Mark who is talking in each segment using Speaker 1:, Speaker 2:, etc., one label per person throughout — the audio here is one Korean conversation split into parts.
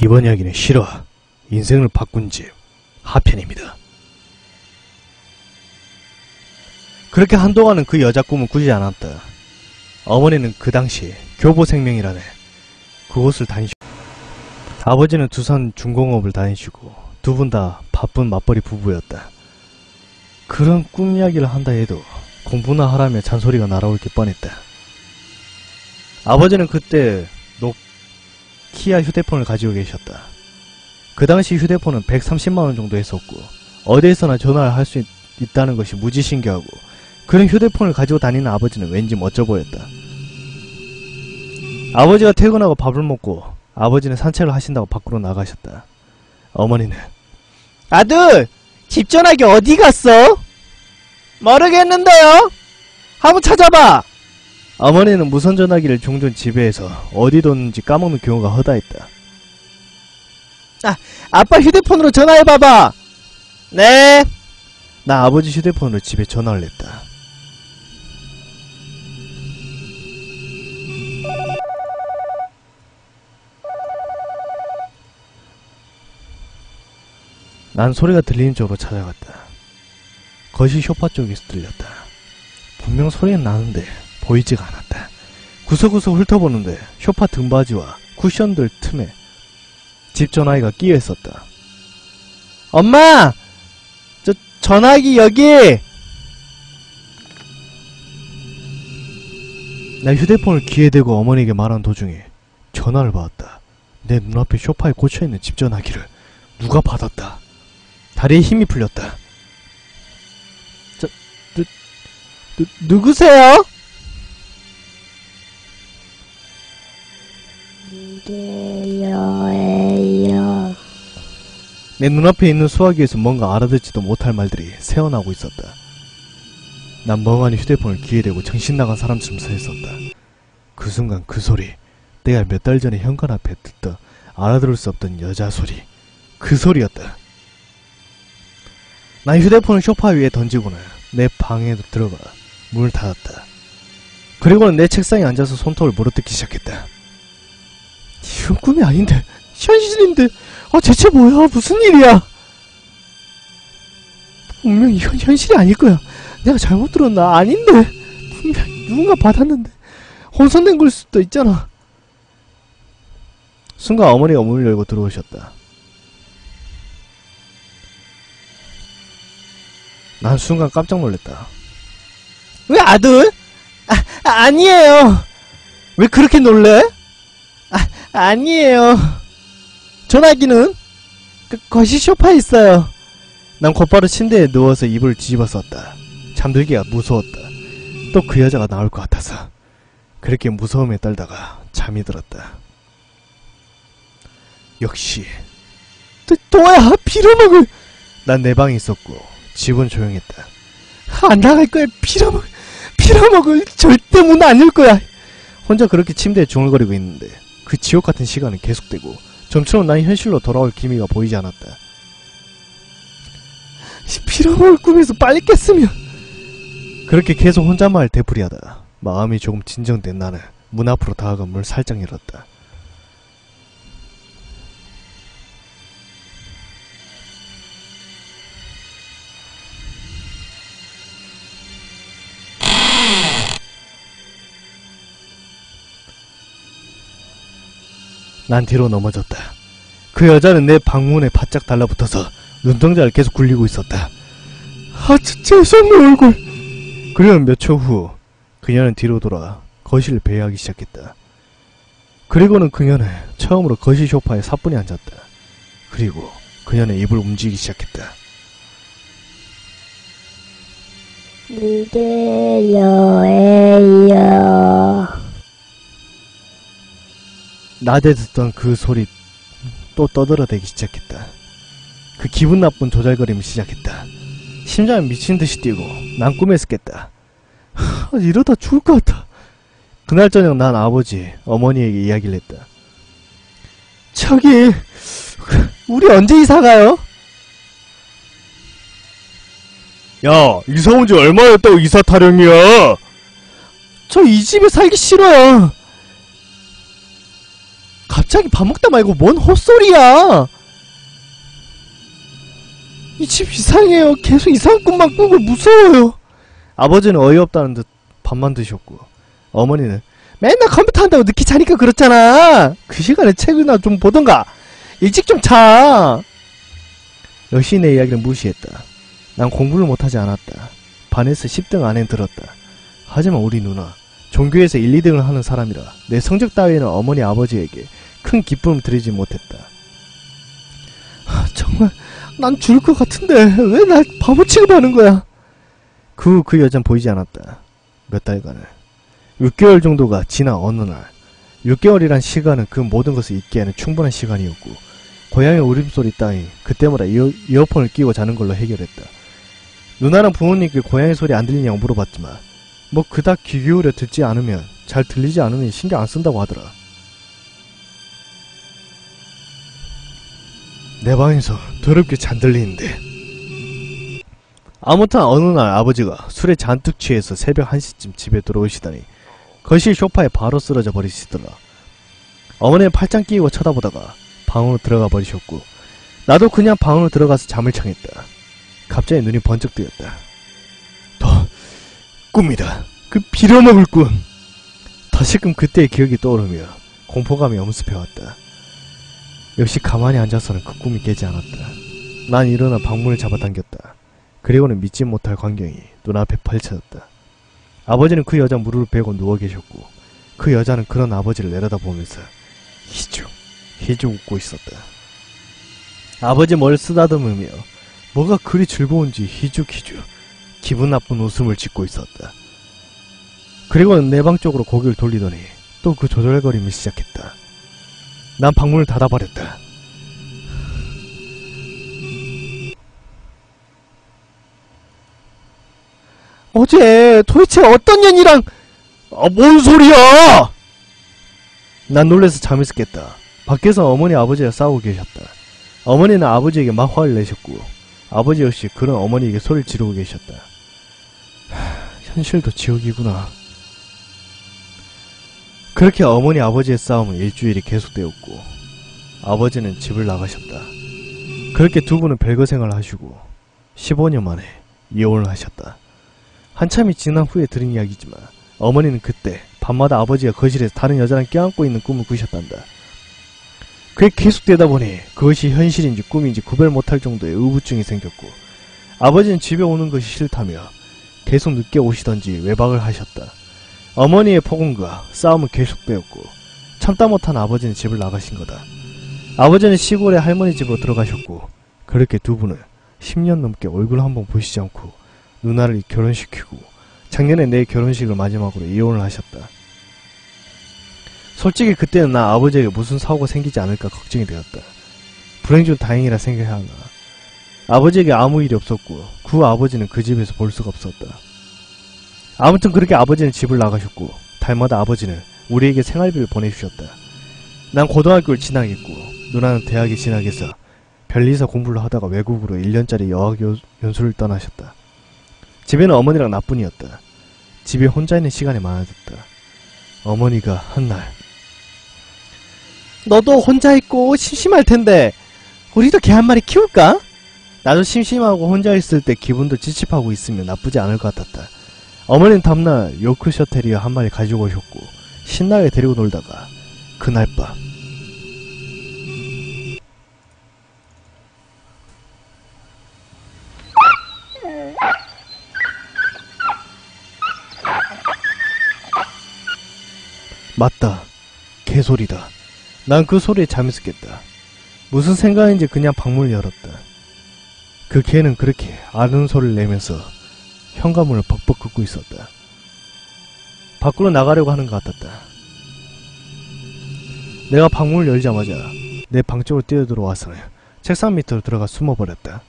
Speaker 1: 이번 이야기는 싫어. 인생을 바꾼 집 하편입니다. 그렇게 한동안은 그 여자 꿈은 꾸지 않았다. 어머니는 그 당시 교보생명이라네 그곳을 다니시고 아버지는 두산 중공업을 다니시고 두 분 다 바쁜 맞벌이 부부였다. 그런 꿈 이야기를 한다 해도 공부나 하라며 잔소리가 날아올 게 뻔했다. 아버지는 그때 노키아 휴대폰을 가지고 계셨다. 그 당시 휴대폰은 130만원 정도 했었고 어디에서나 전화를 할 수 있다는 것이 무지 신기하고 그런 휴대폰을 가지고 다니는 아버지는 왠지 멋져 보였다. 아버지가 퇴근하고 밥을 먹고 아버지는 산책을 하신다고 밖으로 나가셨다. 어머니는 아들! 집 전화기 어디 갔어? 모르겠는데요? 한번 찾아봐! 어머니는 무선 전화기를 종종 집에서 어디 뒀는지 까먹는 경우가 허다했다. 아빠 휴대폰으로 전화해봐봐! 네! 나 아버지 휴대폰으로 집에 전화를 했다. 난 소리가 들리는 쪽으로 찾아갔다. 거실 소파 쪽에서 들렸다. 분명 소리는 나는데 보이지가 않았다. 구석구석 훑어보는데 소파 등받이와 쿠션들 틈에 집 전화기가 끼어 있었다. 엄마! 저 전화기 여기! 나 휴대폰을 귀에 대고 어머니에게 말한 도중에 전화를 받았다. 내 눈앞에 소파에 꽂혀있는 집 전화기를 누가 받았다. 다리에 힘이 풀렸다. 누구세요?
Speaker 2: 이게요예요.
Speaker 1: 내 눈앞에 있는 수화기에서 뭔가 알아듣지도 못할 말들이 새어나오고 있었다. 난 멍하니 휴대폰을 귀에 대고 정신나간 사람처럼 서 있었다. 그 순간 그 소리, 내가 몇 달 전에 현관 앞에 듣던 알아들을 수 없던 여자 소리, 그 소리였다. 난 휴대폰을 소파 위에 던지고는 내 방에 들어가 문을 닫았다. 그리고는 내 책상에 앉아서 손톱을 물어뜯기 시작했다. 이건 꿈이 아닌데, 현실인데, 대체 뭐야? 무슨 일이야? 분명히 이건 현실이 아닐 거야. 내가 잘못 들었나? 아닌데, 분명히 누군가 받았는데 혼선된 걸 수도 있잖아. 순간 어머니가 문을 열고 들어오셨다. 난 순간 깜짝 놀랐다. 왜 아들? 아니에요. 왜 그렇게 놀래? 아니에요. 전화기는? 거실 소파에 있어요. 난 곧바로 침대에 누워서 이불을 뒤집어 썼다. 잠들기가 무서웠다. 또 그 여자가 나올 것 같아서. 그렇게 무서움에 떨다가 잠이 들었다. 역시 동아야 빌어먹을. 난 내 방에 있었고 집은 조용했다. 안 나갈 거야. 빌어먹을. 절대 문 안 열 거야. 혼자 그렇게 침대에 중얼거리고 있는데 그 지옥같은 시간은 계속되고 좀처럼 난 현실로 돌아올 기미가 보이지 않았다. 빌어먹을 꿈에서 빨리 깼으면. 그렇게 계속 혼잣말 되풀이하다 마음이 조금 진정된 나는 문 앞으로 다가가 문을 살짝 열었다. 난 뒤로 넘어졌다. 그 여자는 내 방문에 바짝 달라붙어서 눈동자를 계속 굴리고 있었다. 죄송해 얼굴. 그리고 몇 초 후 그녀는 뒤로 돌아 거실을 배회하기 시작했다. 그리고는 그녀는 처음으로 거실 소파에 사뿐히 앉았다. 그리고 그녀는 입을 움직이기 시작했다.
Speaker 2: 이게요예요.
Speaker 1: 낮에 듣던 그 소리 또 떠들어대기 시작했다. 그 기분 나쁜 조잘거림을 시작했다. 심장이 미친듯이 뛰고 난 꿈에서 깼다. 이러다 죽을 것 같아. 그날 저녁 난 아버지, 어머니에게 이야기를 했다. 저기 우리 언제 이사가요? 야, 이사 온 지 얼마 됐다고 이사 타령이야? 저 이 집에 살기 싫어요. 갑자기 밥 먹다 말고 뭔 헛소리야! 이 집 이상해요. 계속 이상한 꿈만 꾸고 무서워요. 아버지는 어이없다는 듯 밥만 드셨고, 어머니는 맨날 컴퓨터 한다고 늦게 자니까 그렇잖아. 그 시간에 책이나 좀 보던가. 일찍 좀 자. 역시 내 이야기를 무시했다. 난 공부를 못하지 않았다. 반에서 10등 안에 들었다. 하지만 우리 누나, 종교에서 1, 2등을 하는 사람이라 내 성적 따위는 어머니 아버지에게 큰 기쁨을 드리지 못했다. 정말 난 죽을 것 같은데 왜 날 바보 취급하는 거야? 그 여잔 보이지 않았다. 몇 달간을. 6개월 정도가 지나 어느 날, 6개월이란 시간은 그 모든 것을 잊기에는 충분한 시간이었고, 고양이 울음소리 따위 그때마다 이어폰을 끼고 자는 걸로 해결했다. 누나는 부모님께 고양이 소리 안 들리냐고 물어봤지만 뭐 그닥 귀 기울여 듣지 않으면, 잘 들리지 않으면 신경 안 쓴다고 하더라. 내 방에서 더럽게 잠들리는데. 아무튼 어느 날 아버지가 술에 잔뜩 취해서 새벽 1시쯤 집에 들어오시다니 거실 소파에 바로 쓰러져 버리시더라. 어머니는 팔짱 끼고 쳐다보다가 방으로 들어가 버리셨고, 나도 그냥 방으로 들어가서 잠을 청했다. 갑자기 눈이 번쩍 뜨였다. 꿈이다. 그 빌어먹을 꿈. 다시금 그때의 기억이 떠오르며 공포감이 엄습해왔다. 역시 가만히 앉아서는 그 꿈이 깨지 않았다. 난 일어나 방문을 잡아당겼다. 그리고는 믿지 못할 광경이 눈앞에 펼쳐졌다. 아버지는 그 여자 무릎을 베고 누워 계셨고, 그 여자는 그런 아버지를 내려다보면서 희죽 웃고 있었다. 아버지 머리를 쓰다듬으며 뭐가 그리 즐거운지 희죽 기분 나쁜 웃음을 짓고 있었다. 그리고는 내 방 쪽으로 고개를 돌리더니 또 그 조절거림을 시작했다. 난 방문을 닫아버렸다. 어제 도대체 어떤 년이랑... 뭔 소리야! 난 놀라서 잠에서 깼다. 밖에서 어머니 아버지가 싸우고 계셨다. 어머니는 아버지에게 막 화를 내셨고, 아버지 역시 그런 어머니에게 소리를 지르고 계셨다. 현실도 지옥이구나. 그렇게 어머니 아버지의 싸움은 일주일이 계속되었고, 아버지는 집을 나가셨다. 그렇게 두 분은 별거 생활을 하시고 15년 만에 이혼을 하셨다. 한참이 지난 후에 들은 이야기지만 어머니는 그때 밤마다 아버지가 거실에서 다른 여자랑 껴안고 있는 꿈을 꾸셨단다. 그게 계속되다 보니 그것이 현실인지 꿈인지 구별 못할 정도의 의부증이 생겼고, 아버지는 집에 오는 것이 싫다며 계속 늦게 오시던지 외박을 하셨다. 어머니의 폭언과 싸움은 계속되었고, 참다 못한 아버지는 집을 나가신 거다. 아버지는 시골의 할머니 집으로 들어가셨고, 그렇게 두 분은 10년 넘게 얼굴 한번 보시지 않고 누나를 결혼시키고, 작년에 내 결혼식을 마지막으로 이혼을 하셨다. 솔직히 그때는 나 아버지에게 무슨 사고가 생기지 않을까 걱정이 되었다. 불행 중 다행이라 생각해야 하나. 아버지에게 아무 일이 없었고 그 아버지는 그 집에서 볼 수가 없었다. 아무튼 그렇게 아버지는 집을 나가셨고, 달마다 아버지는 우리에게 생활비를 보내주셨다. 난 고등학교를 진학했고 누나는 대학에 진학해서 변리사 공부를 하다가 외국으로 1년짜리 여학 연수를 떠나셨다. 집에는 어머니랑 나뿐이었다. 집에 혼자 있는 시간이 많아졌다. 어머니가 한날, 너도 혼자 있고 심심할 텐데 우리도 개 한 마리 키울까? 나도 심심하고 혼자 있을 때 기분도 찝찝하고 있으면 나쁘지 않을 것 같았다. 어머니는 다음날 요크셔 테리어 한 마리 가지고 오셨고 신나게 데리고 놀다가 그날 밤, 맞다. 개소리다. 난 그 소리에 잠에서 깼다. 무슨 생각인지 그냥 방문을 열었다. 그 개는 그렇게 아는 소리를 내면서 현관문을 벅벅 긋고 있었다. 밖으로 나가려고 하는 것 같았다. 내가 방문을 열자마자 내 방 쪽으로 뛰어들어와서 책상 밑으로 들어가 숨어버렸다.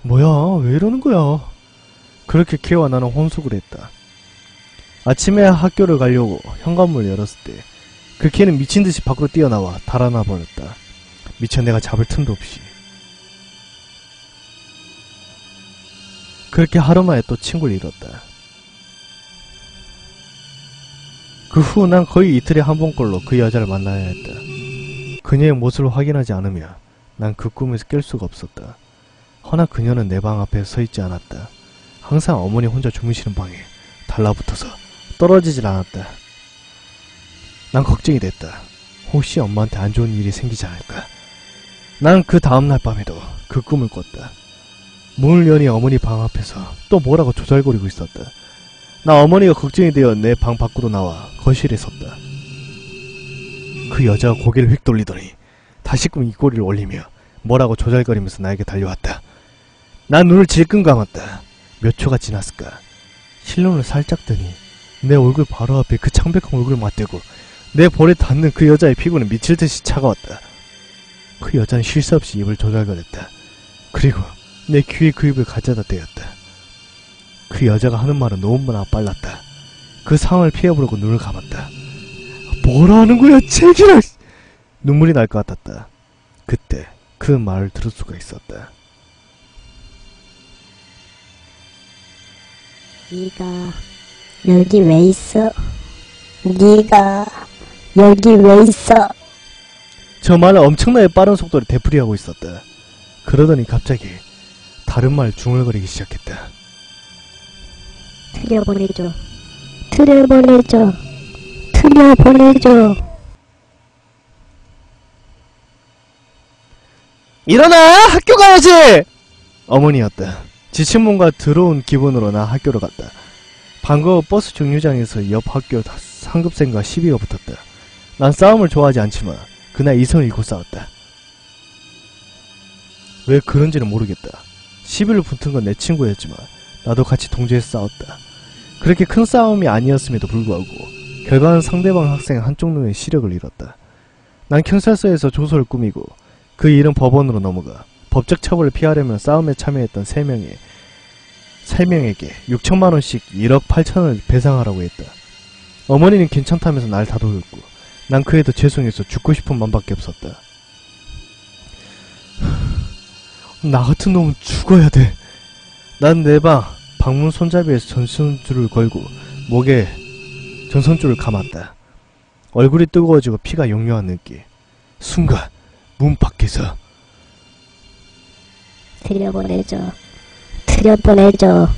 Speaker 1: 뭐야, 왜 이러는 거야? 그렇게 개와 나는 혼숙을 했다. 아침에 학교를 가려고 현관문을 열었을 때 그 개는 미친듯이 밖으로 뛰어나와 달아나 버렸다. 미쳐 내가 잡을 틈도 없이. 그렇게 하루 만에 또 친구를 잃었다. 그 후 난 거의 이틀에 한 번꼴로 그 여자를 만나야 했다. 그녀의 모습을 확인하지 않으며 난 그 꿈에서 깰 수가 없었다. 허나 그녀는 내 방 앞에 서 있지 않았다. 항상 어머니 혼자 주무시는 방에 달라붙어서 떨어지질 않았다. 난 걱정이 됐다. 혹시 엄마한테 안 좋은 일이 생기지 않을까. 난 그 다음날 밤에도 그 꿈을 꿨다. 문을 여니 어머니 방 앞에서 또 뭐라고 조잘거리고 있었다. 나 어머니가 걱정이 되어 내 방 밖으로 나와 거실에 섰다. 그 여자가 고개를 휙 돌리더니 다시금 입꼬리를 올리며 뭐라고 조잘거리면서 나에게 달려왔다. 난 눈을 질끈 감았다. 몇 초가 지났을까. 실눈을 살짝 뜨니 내 얼굴 바로 앞에 그 창백한 얼굴을 맞대고 내 볼에 닿는 그 여자의 피부는 미칠듯이 차가웠다. 그 여자는 쉴 새 없이 입을 조잘거렸다. 그리고 내 귀에 그 입을 가져다 대었다. 그 여자가 하는 말은 너무나 빨랐다. 그 상황을 피해보려고 눈을 감았다. 뭐라는 거야, 제기라! 눈물이 날 것 같았다. 그때 그 말을 들을 수가 있었다.
Speaker 2: 네가 여기 왜 있어? 네가 여기 왜 있어?
Speaker 1: 저 말을 엄청나게 빠른 속도로 되풀이하고 있었다. 그러더니 갑자기 다른 말 중얼거리기 시작했다.
Speaker 2: 들여보내줘. 들여보내줘. 들여보내줘.
Speaker 1: 일어나! 학교 가야지! 어머니였다. 지친 몸과 더러운 기분으로 나 학교로 갔다. 방과 후 버스 정류장에서 옆 학교 상급생과 시비가 붙었다. 난 싸움을 좋아하지 않지만 그날 이성을 잃고 싸웠다. 왜 그런지는 모르겠다. 시비를 붙은 건 내 친구였지만 나도 같이 동조해서 싸웠다. 그렇게 큰 싸움이 아니었음에도 불구하고 결과는 상대방 학생 한쪽 눈에 시력을 잃었다. 난 경찰서에서 조서를 꾸미고 그 일은 법원으로 넘어가 법적 처벌을 피하려면 싸움에 참여했던 3명에게 6천만원씩 1억 8천원을 배상하라고 했다. 어머니는 괜찮다면서 날 다독였고 난 그에도 죄송해서 죽고 싶은 맘밖에 없었다. 나 같은 놈은 죽어야 돼. 난 내 방문 손잡이에서 전선줄을 걸고 목에 전선줄을 감았다. 얼굴이 뜨거워지고 피가 용요한 느낌. 순간 문 밖에서
Speaker 2: 들여보내줘. 들여보내줘.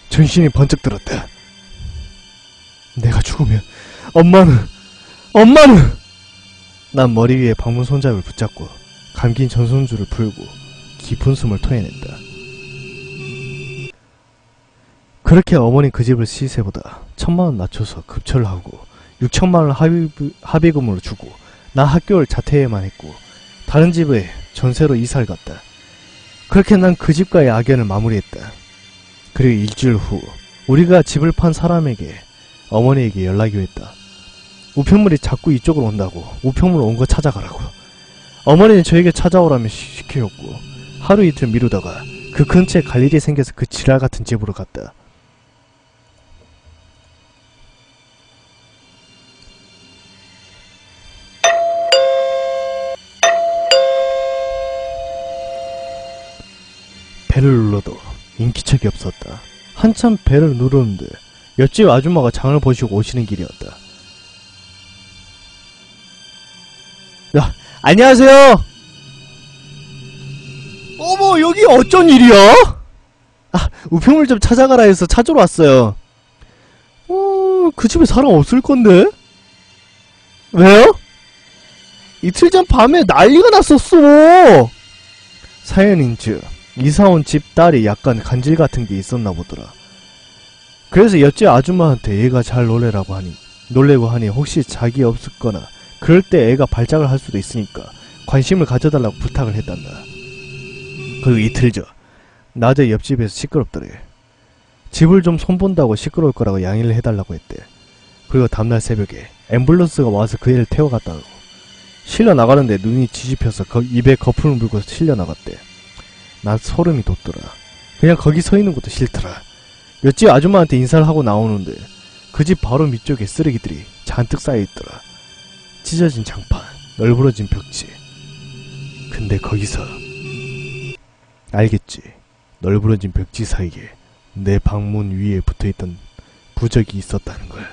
Speaker 1: 전신이 번쩍 들었다. 내가 죽으면 엄마는 난 머리 위에 방문 손잡이를 붙잡고 감긴 전선줄을 풀고 깊은 숨을 토해냈다. 그렇게 어머니 그 집을 시세보다 1,000만원 낮춰서 급처를 하고 6천만원 합의금으로 주고 나 학교를 자퇴해야만 했고 다른 집에 전세로 이사를 갔다. 그렇게 난 그 집과의 악연을 마무리했다. 그리고 일주일 후 우리가 집을 판 사람에게 어머니에게 연락이 왔다. 우편물이 자꾸 이쪽으로 온다고 우편물 온 거 찾아가라고. 어머니는 저에게 찾아오라며 시키셨고 하루 이틀 미루다가 그 근처에 갈 일이 생겨서 그 지랄같은 집으로 갔다. 벨을 눌러도 인기척이 없었다. 한참 벨을 누르는데 옆집 아줌마가 장을 보시고 오시는 길이었다. 야, 안녕하세요! 어머, 여기 어쩐 일이야? 아, 우편물 좀 찾아가라 해서 찾으러 왔어요. 그 집에 사람 없을 건데? 왜요? 이틀 전 밤에 난리가 났었어! 사연인즉 이사온 집 딸이 약간 간질 같은 게 있었나 보더라. 그래서 옆집 아줌마한테 얘가 잘 놀래고 하니 혹시 자기 없었거나 그럴 때 애가 발작을 할 수도 있으니까 관심을 가져달라고 부탁을 했단다. 그리고 이틀 전 낮에 옆집에서 시끄럽더래. 집을 좀 손본다고 시끄러울 거라고 양해를 해달라고 했대. 그리고 다음날 새벽에 앰뷸런스가 와서 그 애를 태워갔다고. 실려 나가는데 눈이 뒤집혀서 입에 거품을 물고 실려 나갔대. 난 소름이 돋더라. 그냥 거기 서 있는 것도 싫더라. 옆집 아줌마한테 인사를 하고 나오는데 그 집 바로 밑쪽에 쓰레기들이 잔뜩 쌓여있더라. 찢어진 장판, 널브러진 벽지. 근데 거기서 알겠지. 널브러진 벽지 사이에 내 방문 위에 붙어있던 부적이 있었다는 걸.